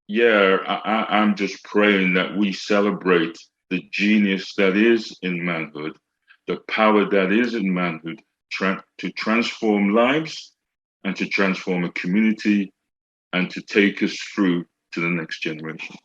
Yeah, I'm just praying that we celebrate the genius that is in manhood, the power that is in manhood, to transform lives and to transform a community and to take us through to the next generation.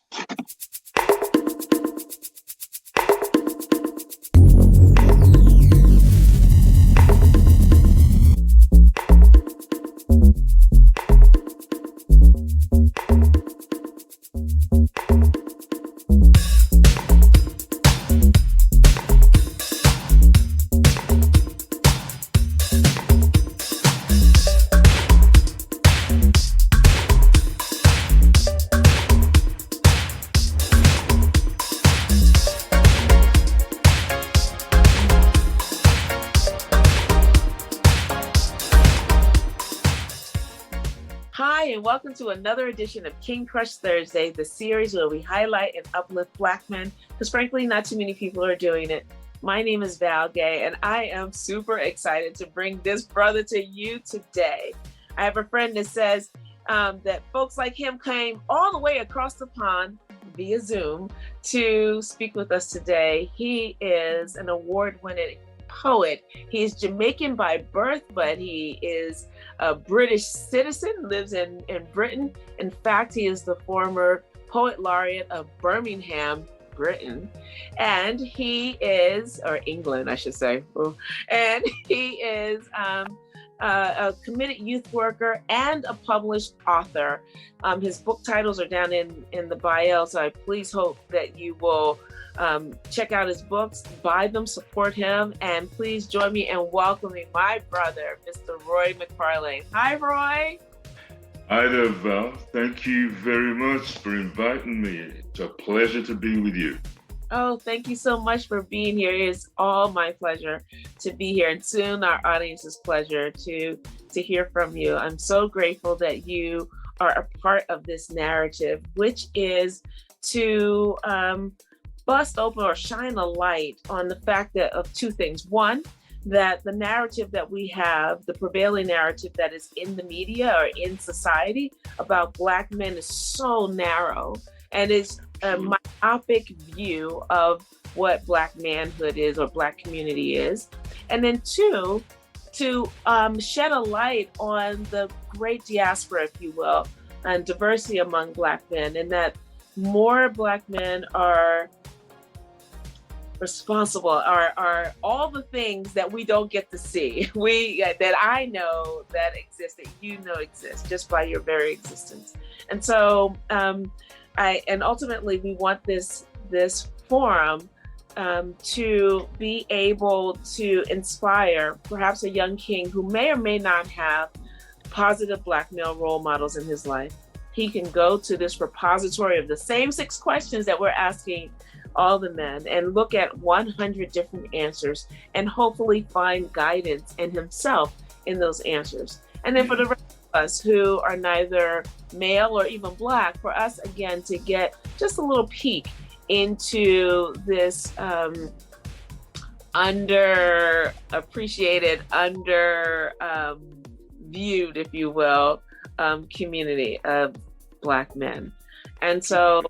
Hi, and welcome to another edition of King Crush Thursday, the series where we highlight and uplift Black men, because frankly, not too many people are doing it. My name is Val Gay, and I am super excited to bring this brother to you today. I have a friend that says that folks like him came all the way across the pond via Zoom to speak with us today. He is an award-winning poet. He's Jamaican by birth, but he is a British citizen, lives in Britain. In fact, he is the former poet laureate of Birmingham, Britain. And he is, or England, I should say. And he is a committed youth worker and a published author. His book titles are down in the bio, so I please hope that you will check out his books, buy them, support him, and please join me in welcoming my brother, Mr. Roy Mcfarlane. Hi, Roy. Hi there, Val. Thank you very much for inviting me. It's a pleasure to be with you. Oh, thank you so much for being here. It is all my pleasure to be here, and soon our audience's pleasure to hear from you. I'm so grateful that you are a part of this narrative, which is to bust open or shine a light on the fact that of two things. One, that the narrative that we have, the prevailing narrative that is in the media or in society about Black men is so narrow and is a myopic view of what Black manhood is or Black community is. And then two, to shed a light on the great diaspora, if you will, and diversity among Black men, and that more Black men are responsible, are all the things that we don't get to see, that I know that exist, that you know exist just by your very existence. And so and ultimately we want this forum to be able to inspire perhaps a young king who may or may not have positive Black male role models in his life. He can go to this repository of the same 6 questions that we're asking all the men and look at 100 different answers and hopefully find guidance in himself in those answers. And then for the rest of us who are neither male or even Black, for us again to get just a little peek into this underappreciated, viewed, if you will, community of Black men. And so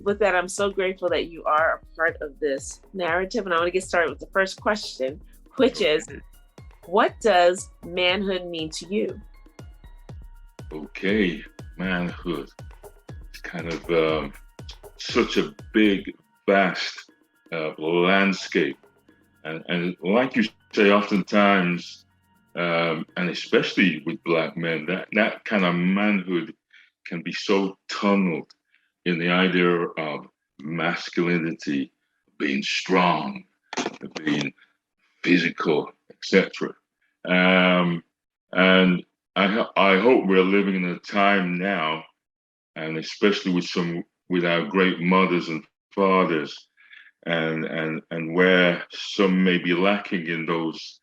with that, I'm so grateful that you are a part of this narrative. And I want to get started with the first question, which is, what does manhood mean to you? Okay, manhood. It's kind of such a big, vast landscape. And like you say, oftentimes, and especially with Black men, that kind of manhood can be so tunneled in the idea of masculinity, being strong, being physical, etc. And I hope we're living in a time now, and especially with our great mothers and fathers, and where some may be lacking in those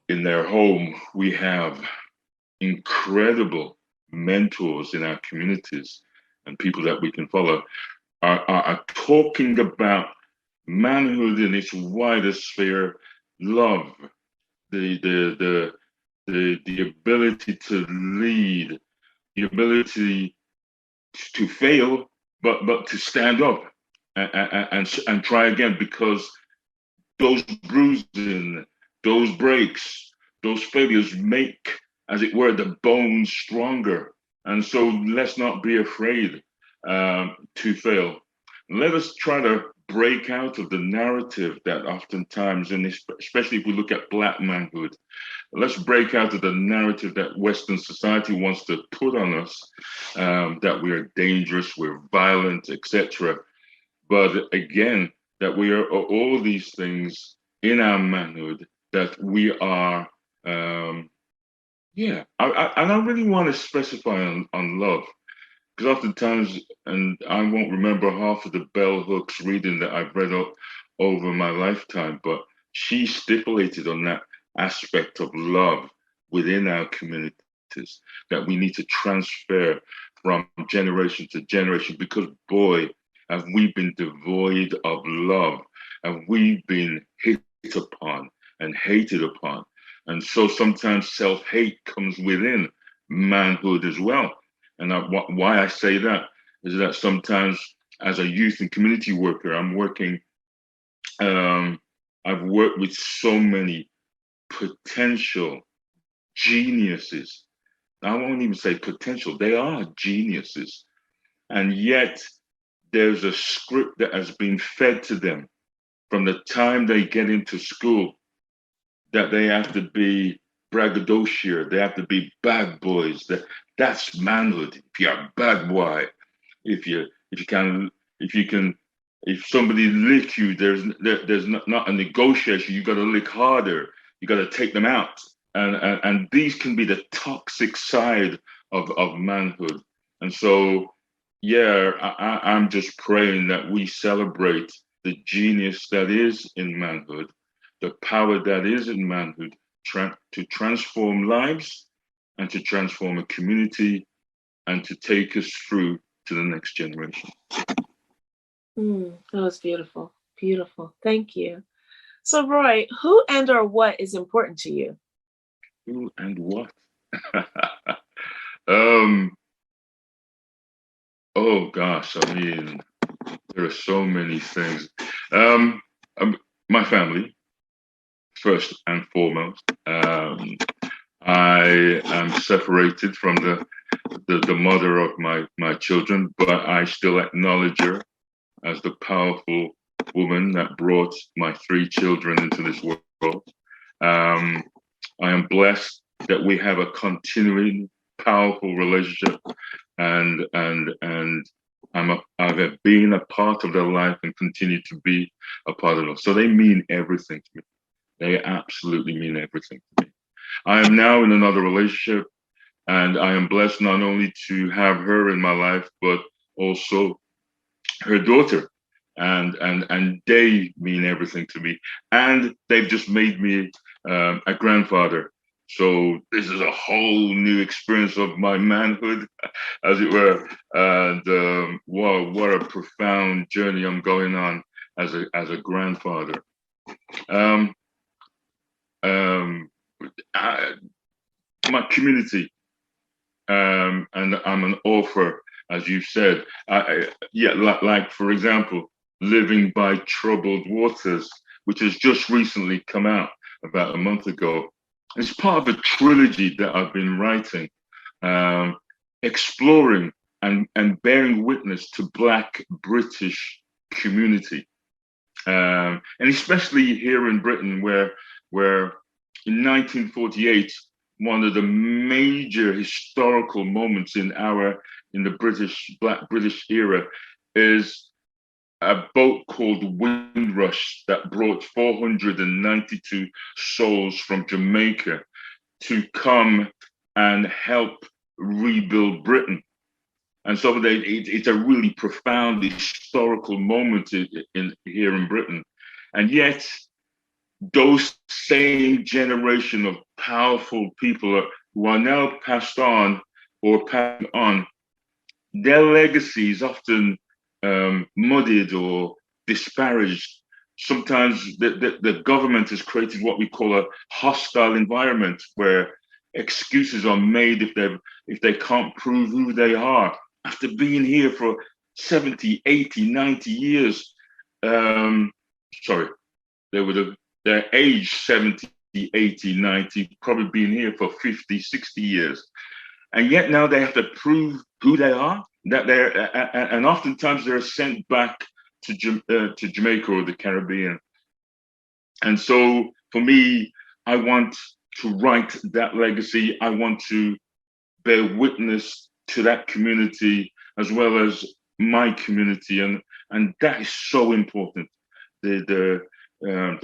in their home, we have incredible mentors in our communities and people that we can follow are talking about manhood in its wider sphere, love, the ability to lead, the ability to fail, but to stand up and try again, because those bruising, those breaks, those failures make, as it were, the bones stronger. And so let's not be afraid to fail. Let us try to break out of the narrative that oftentimes, and especially if we look at Black manhood, let's break out of the narrative that Western society wants to put on us, that we are dangerous, we're violent, etc. But again, that we are all these things in our manhood, that we are, and I really want to specify on love, because oftentimes, and I won't remember half of the bell hooks reading that I've read over my lifetime, but she stipulated on that aspect of love within our communities, that we need to transfer from generation to generation, because boy, have we been devoid of love, have we been hit upon and hated upon. And so sometimes self-hate comes within manhood as well. And why I say that is that sometimes as a youth and community worker, I've worked with so many potential geniuses. I won't even say potential, they are geniuses. And yet there's a script that has been fed to them from the time they get into school, that they have to be braggadocio, they have to be bad boys. That's manhood. If you're a bad boy, if you can, if somebody lick you, there's not a negotiation. You got to lick harder. You got to take them out. And these can be the toxic side of manhood. And so, yeah, I'm just praying that we celebrate the genius that is in manhood, the power that is in manhood, to transform lives and to transform a community and to take us through to the next generation. That was beautiful. Beautiful. Thank you. So, Roy, who and or what is important to you? Who and what? Oh gosh, I mean, there are so many things. My family, first and foremost. I am separated from the mother of my children, but I still acknowledge her as the powerful woman that brought my 3 children into this world. I am blessed that we have a continuing powerful relationship, and I've been a part of their life and continue to be a part of them. So they mean everything to me. They absolutely mean everything to me. I am now in another relationship, and I am blessed not only to have her in my life, but also her daughter. And they mean everything to me. And they've just made me a grandfather. So this is a whole new experience of my manhood, as it were. And what a profound journey I'm going on as a grandfather. My community, and I'm an author, as you said. Like for example, Living by Troubled Waters, which has just recently come out about a month ago. It's part of a trilogy that I've been writing, exploring and bearing witness to Black British community, and especially here in Britain, where in 1948, one of the major historical moments in the Black British era is a boat called Windrush that brought 492 souls from Jamaica to come and help rebuild Britain. And so it's a really profound historical moment here in Britain. And yet, those same generation of powerful people who are now passed on or passed on, their legacy is often muddied or disparaged. Sometimes the government has created what we call a hostile environment, where excuses are made if they can't prove who they are. after being here for 70, 80, 90 years. Sorry, they would have, their age 70, 80, 90, probably been here for 50, 60 years. And yet now they have to prove who they are, that and oftentimes they're sent back to Jamaica or the Caribbean. And so for me, I want to write that legacy. I want to bear witness to that community as well as my community, and that is so important. The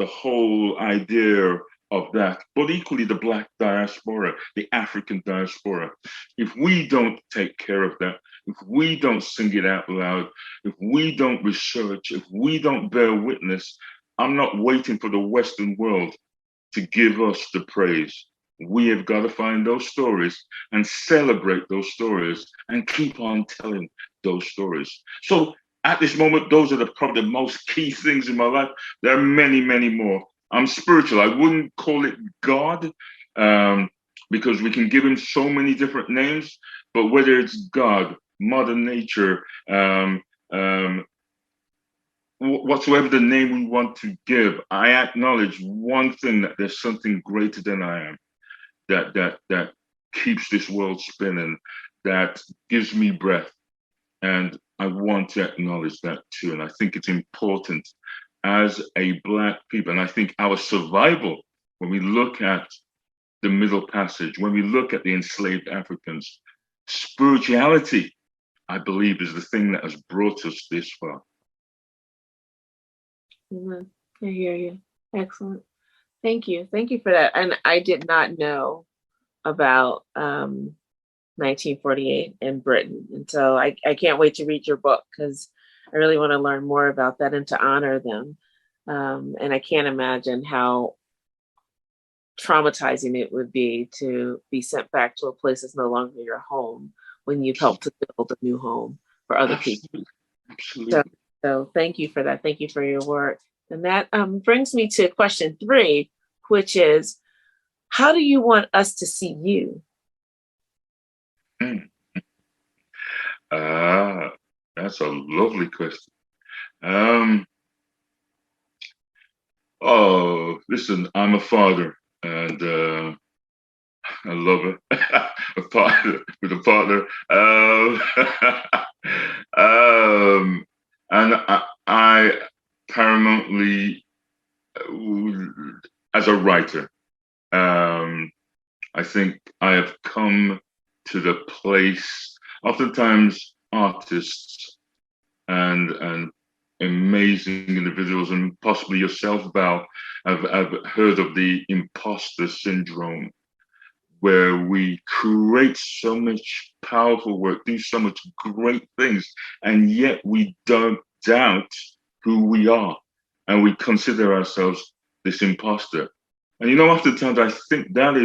whole idea of that, but equally the Black diaspora, the African diaspora. If we don't take care of that, if we don't sing it out loud, if we don't research, if we don't bear witness, I'm not waiting for the Western world to give us the praise. We have got to find those stories and celebrate those stories and keep on telling those stories. So at this moment, those are probably the most key things in my life. There are many, many more. I'm spiritual. I wouldn't call it God, because we can give him so many different names, but whether it's God, Mother Nature, whatsoever the name we want to give, I acknowledge one thing, that there's something greater than I am, that keeps this world spinning, that gives me breath. And I want to acknowledge that too. And I think it's important as a Black people. And I think our survival, when we look at the Middle Passage, when we look at the enslaved Africans, spirituality, I believe, is the thing that has brought us this far. I hear you. Excellent. Thank you. Thank you for that. And I did not know about 1948 in Britain. And so I can't wait to read your book, because I really want to learn more about that and to honor them. And I can't imagine how traumatizing it would be to be sent back to a place that's no longer your home when you've helped to build a new home for other people. Absolutely. So thank you for that. Thank you for your work. And that brings me to question 3, which is, how do you want us to see you? That's a lovely question. Oh, listen, I'm a father, and I love it. A partner with a partner. And I paramountly, as a writer, I think I have come to the place, oftentimes artists and amazing individuals, and possibly yourself, Val, have heard of the imposter syndrome, where we create so much powerful work, do so much great things, and yet we don't doubt who we are, and we consider ourselves this imposter. And oftentimes I think that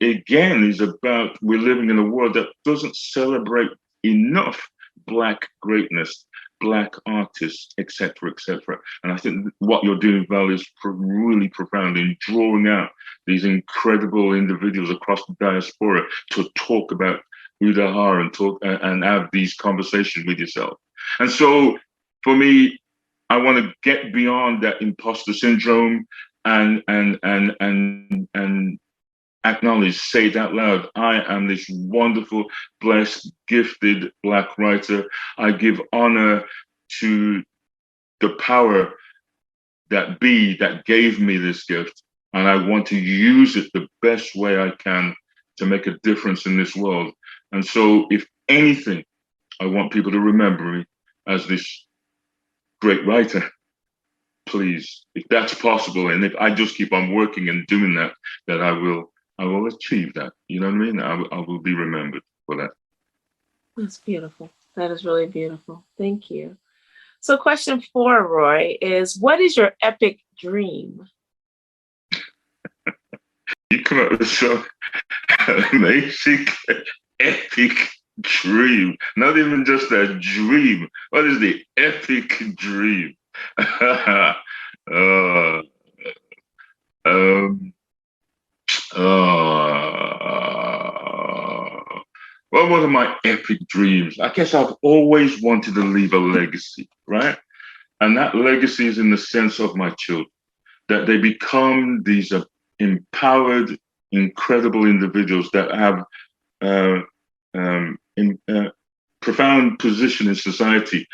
again is about, we're living in a world that doesn't celebrate enough Black greatness, Black artists, etc., etc. And I think what you're doing, Val, is really profound in drawing out these incredible individuals across the diaspora to talk about who they are and talk and have these conversations with yourself. And so, for me, I want to get beyond that imposter syndrome and acknowledge, say it out loud, I am this wonderful, blessed, gifted Black writer. I give honor to the power that gave me this gift, and I want to use it the best way I can to make a difference in this world. And so, if anything, I want people to remember me as this great writer. Please, if that's possible, and if I just keep on working and doing that, that I will achieve that. You know what I mean? I will be remembered for that. That's beautiful. That is really beautiful. Thank you. So question 4, Roy, is what is your epic dream? You come up with some amazing epic dream. Not even just a dream. What is the epic dream? Well, one of my epic dreams, I guess I've always wanted to leave a legacy, right? And that legacy is in the sense of my children, that they become these empowered, incredible individuals that have uh, profound position in society.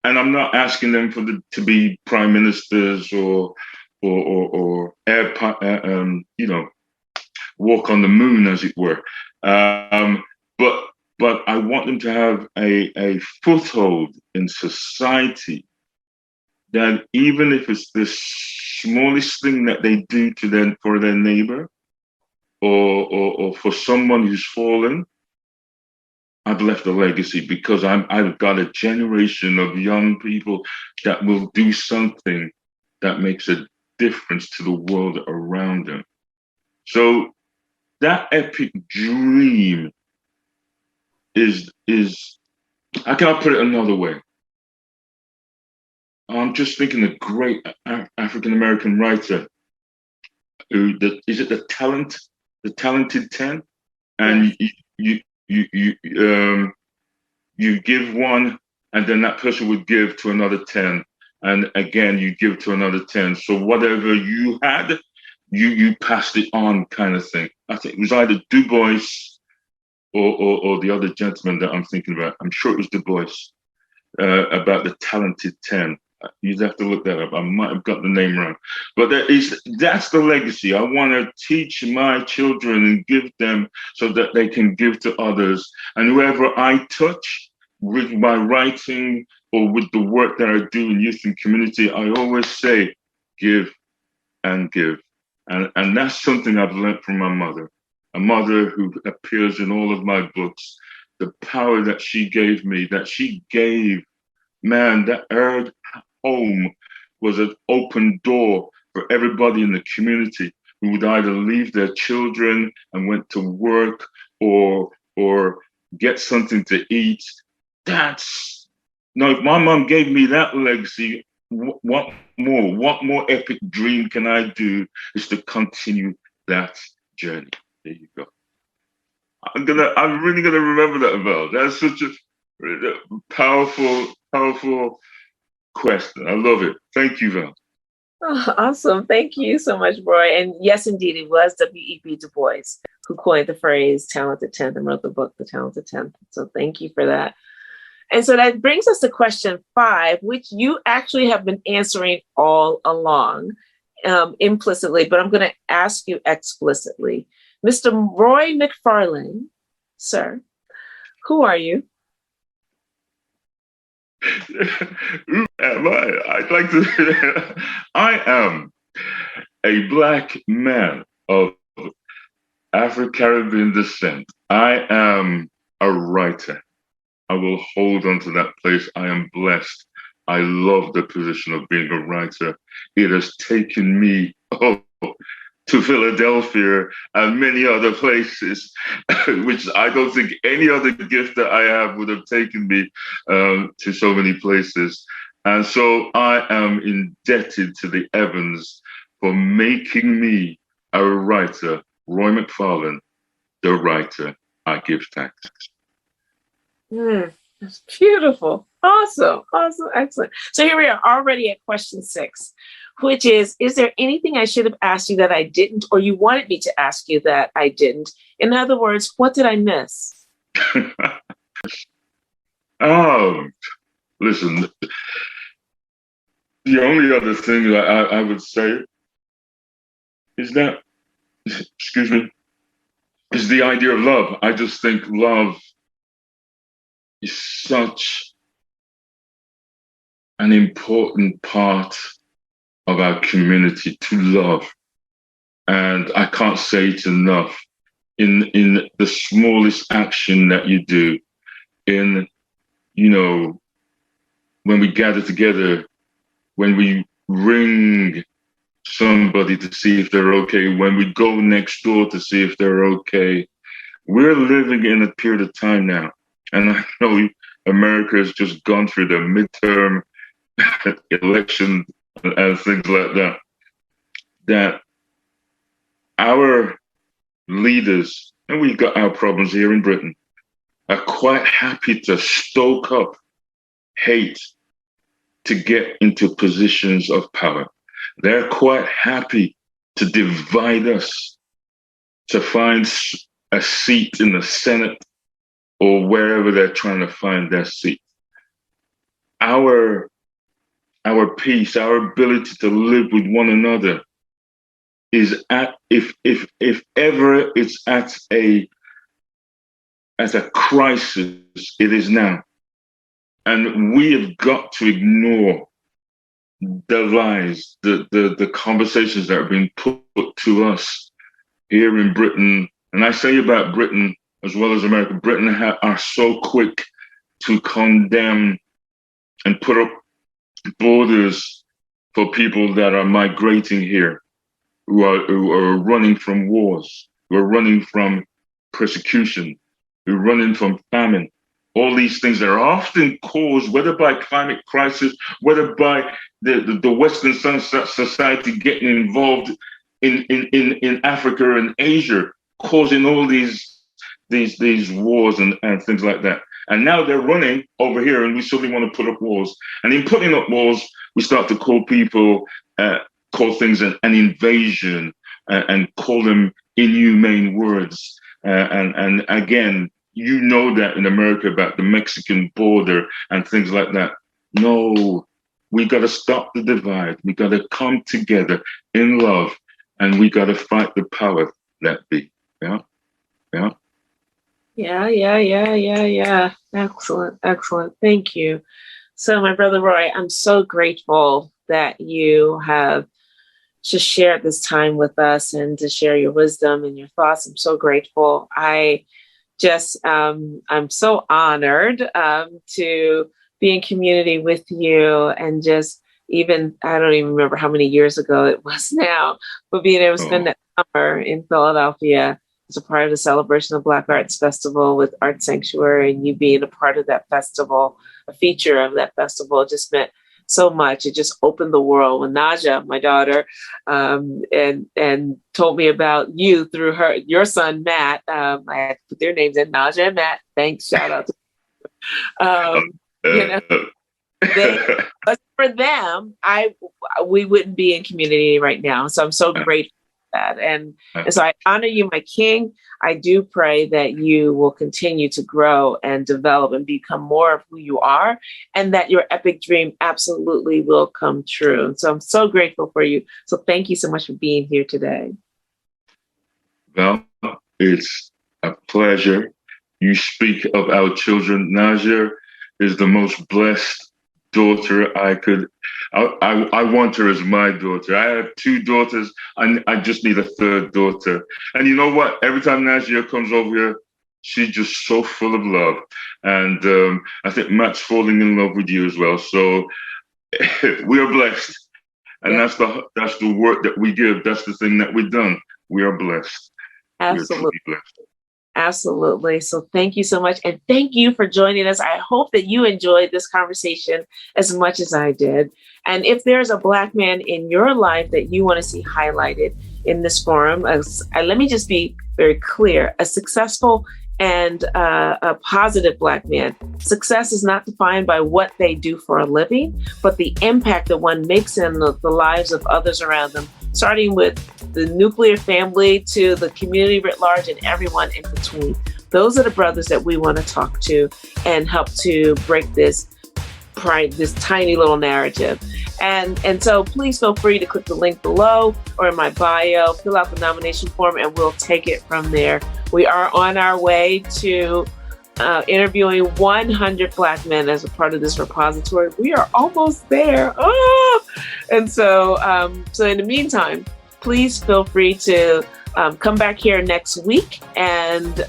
And I'm not asking them to be prime ministers or walk on the moon, as it were. Um, but I want them to have a foothold in society, that even if it's the smallest thing that they do to them for their neighbor or for someone who's fallen, I've left a legacy, because I've got a generation of young people that will do something that makes a difference to the world around them. So that epic dream is I cannot put it another way. I'm just thinking a great African American writer is it the talented 10, and you give one, and then that person would give to another 10, and again you give to another 10. So whatever you had, you passed it on, kind of thing. I think it was either Du Bois or the other gentleman that I'm thinking about. I'm sure it was Du Bois, about the talented 10. You'd have to look that up. I might have got the name wrong, but that's the legacy. I want to teach my children and give them so that they can give to others. And whoever I touch with my writing or with the work that I do in youth and community, I always say, give and give. And that's something I've learned from my mother, a mother who appears in all of my books. The power that she gave me, that she gave, man, that her home was an open door for everybody in the community who would either leave their children and went to work or get something to eat. That's no, if my mom gave me that legacy, what more epic dream can I do is to continue that journey. There you go. I'm really gonna remember that, Val. That's such a powerful question. I love it. Thank you, Val. Oh, awesome. Thank you so much, Roy. And yes, indeed, it was W.E.B. Du Bois who coined the phrase talented 10th and wrote the book, The Talented 10th. So thank you for that. And so that brings us to question 5, which you actually have been answering all along, implicitly, but I'm going to ask you explicitly. Mr. Roy Mcfarlane, sir, who are you? Who am I? I'd like to. I am a Black man of Afro-Caribbean descent. I am a writer. I will hold on to that place. I am blessed. I love the position of being a writer. It has taken me to Philadelphia and many other places, which I don't think any other gift that I have would have taken me to so many places. And so I am indebted to the Evans for making me a writer. Roy Mcfarlane, the writer. I give thanks. That's beautiful. Awesome. Excellent. So here we are already at question 6, which is there anything I should have asked you that I didn't, or you wanted me to ask you that I didn't? In other words, what did I miss? Listen, the only other thing that I would say is that, excuse me, is the idea of love. I just think love is such an important part of our community, to love. And I can't say it enough. In the smallest action that you do, in, when we gather together, when we ring somebody to see if they're okay, when we go next door to see if they're okay. We're living in a period of time now. And I know America has just gone through the midterm election and things like that, that our leaders, and we've got our problems here in Britain, are quite happy to stoke up hate to get into positions of power. They're quite happy to divide us, to find a seat in the Senate or wherever they're trying to find their seat. Our peace, our ability to live with one another is at, if ever it's at a crisis, it is now. And we have got to ignore the lies, the conversations that are being put to us here in Britain. And I say about Britain as well as America, Britain are so quick to condemn and put up borders for people that are migrating here, who are running from wars, who are running from persecution, who are running from famine. All these things that are often caused, whether by climate crisis, whether by the Western society getting involved in Africa and Asia, causing all these wars and things like that. And now they're running over here, and we suddenly want to put up walls. And in putting up walls, we start to call things an invasion, and call them inhumane words. And again, you know that in America about the Mexican border and things like that. No, we got to stop the divide. We got to come together in love, and we got to fight the power that be. Yeah. Excellent. Thank you. So, my brother Roy, I'm so grateful that you have just shared this time with us and to share your wisdom and your thoughts. I'm so grateful. I'm so honored to be in community with you, and just even, I don't even remember how many years ago it was now, but being able to spend that summer in Philadelphia as a part of the celebration of Black Arts Festival with Art Sanctuary, and you being a part of that festival, a feature of that festival, just meant so much. It just opened the world. When Naja, my daughter, and told me about you through your son Matt. I had to put their names in, Naja and Matt. Thanks, shout out to but for them, we wouldn't be in community right now. So I'm so grateful for that, and so I honor you, my king. I do pray that you will continue to grow and develop and become more of who you are, and that your epic dream absolutely will come true. So I'm so grateful for you. So thank you so much for being here today. Well, it's a pleasure. You speak of our children. Naja is the most blessed daughter I want her as my daughter. I have two daughters, and I just need a third daughter. And you know what? Every time Naja comes over here, she's just so full of love. And I think Matt's falling in love with you as well. So we are blessed. And that's the work that we give. That's the thing that we've done. We are blessed. Absolutely. We are blessed. Absolutely. So thank you so much. And thank you for joining us. I hope that you enjoyed this conversation as much as I did. And if there's a Black man in your life that you want to see highlighted in this forum, let me just be very clear, a successful and a positive Black man. Success is not defined by what they do for a living, but the impact that one makes in the lives of others around them, starting with the nuclear family to the community writ large and everyone in between. Those are the brothers that we want to talk to and help to break this tiny little narrative. And so please feel free to click the link below or in my bio, fill out the nomination form, and we'll take it from there. We are on our way to interviewing 100 Black men as a part of this repository. We are almost there. And so in the meantime, please feel free to come back here next week and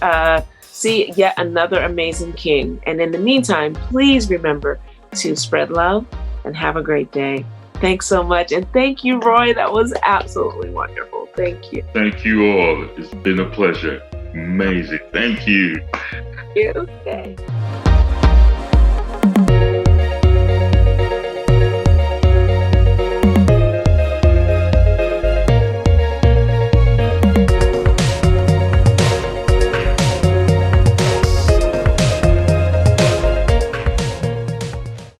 see yet another amazing king. And in the meantime, please remember to spread love and have a great day. Thanks so much. And thank you, Roy. That was absolutely wonderful. Thank you. Thank you all. It's been a pleasure. Amazing. Thank you. Okay.